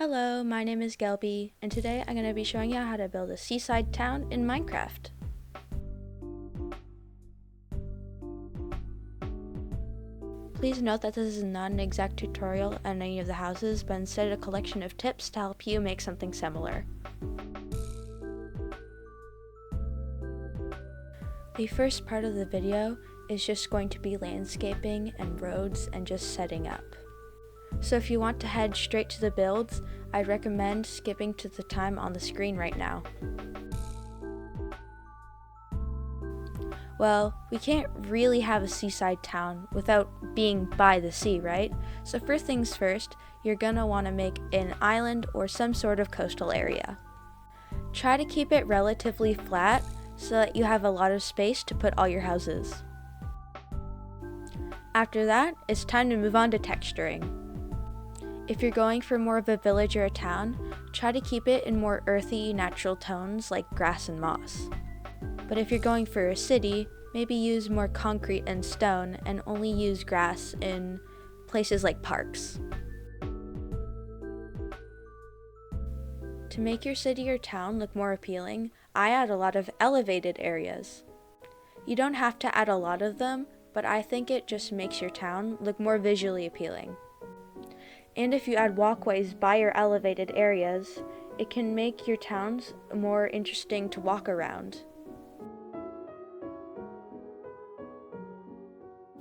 Hello, my name is Gelbei, and today I'm going to be showing you how to build a seaside town in Minecraft. Please note that this is not an exact tutorial on any of the houses, but instead a collection of tips to help you make something similar. The first part of the video is just going to be landscaping and roads and just setting up. So if you want to head straight to the builds, I'd recommend skipping to the time on the screen right now. Well, we can't really have a seaside town without being by the sea, right? So first things first, you're gonna want to make an island or some sort of coastal area. Try to keep it relatively flat so that you have a lot of space to put all your houses. After that, it's time to move on to texturing. If you're going for more of a village or a town, try to keep it in more earthy, natural tones like grass and moss. But if you're going for a city, maybe use more concrete and stone and only use grass in places like parks. To make your city or town look more appealing, I add a lot of elevated areas. You don't have to add a lot of them, but I think it just makes your town look more visually appealing. And if you add walkways by your elevated areas, it can make your towns more interesting to walk around.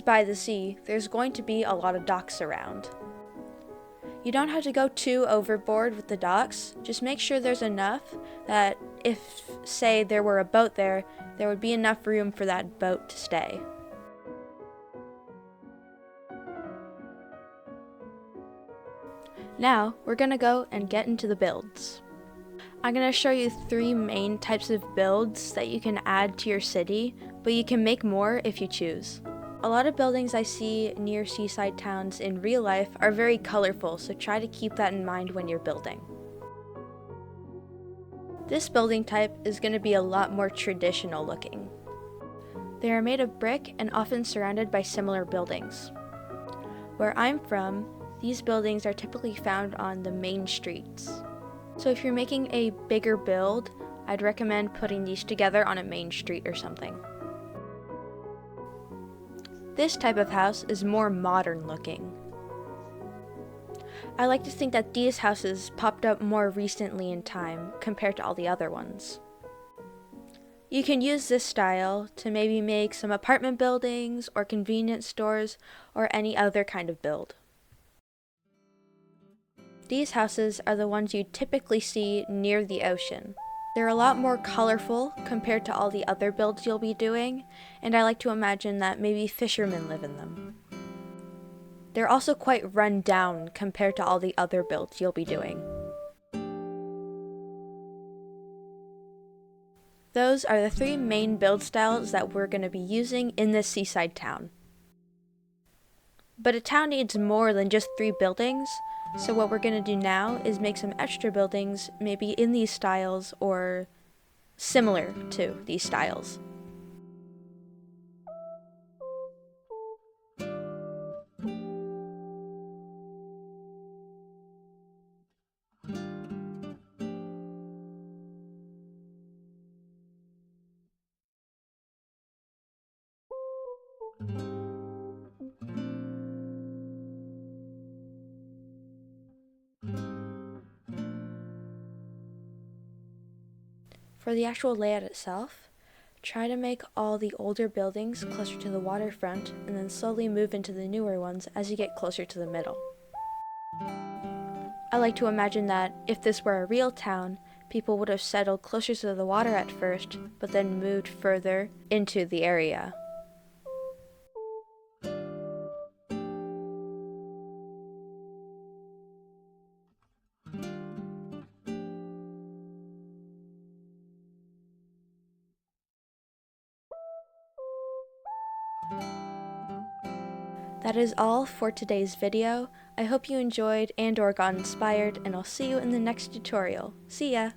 By the sea, there's going to be a lot of docks around. You don't have to go too overboard with the docks, just make sure there's enough that if, say, there were a boat there would be enough room for that boat to stay. Now, we're going to go and get into the builds. I'm going to show you 3 main types of builds that you can add to your city, but you can make more if you choose. A lot of buildings I see near seaside towns in real life are very colorful, so try to keep that in mind when you're building. This building type is going to be a lot more traditional looking. They are made of brick and often surrounded by similar buildings. Where I'm from, these buildings are typically found on the main streets. So if you're making a bigger build, I'd recommend putting these together on a main street or something. This type of house is more modern looking. I like to think that these houses popped up more recently in time compared to all the other ones. You can use this style to maybe make some apartment buildings or convenience stores or any other kind of build. These houses are the ones you typically see near the ocean. They're a lot more colorful compared to all the other builds you'll be doing, and I like to imagine that maybe fishermen live in them. They're also quite run down compared to all the other builds you'll be doing. Those are the 3 main build styles that we're going to be using in this seaside town. But a town needs more than just 3 buildings, so what we're going to do now is make some extra buildings, maybe in these styles or similar to these styles. For the actual layout itself, try to make all the older buildings closer to the waterfront and then slowly move into the newer ones as you get closer to the middle. I like to imagine that if this were a real town, people would have settled closer to the water at first, but then moved further into the area. That is all for today's video. I hope you enjoyed and or got inspired, and I'll see you in the next tutorial. See ya!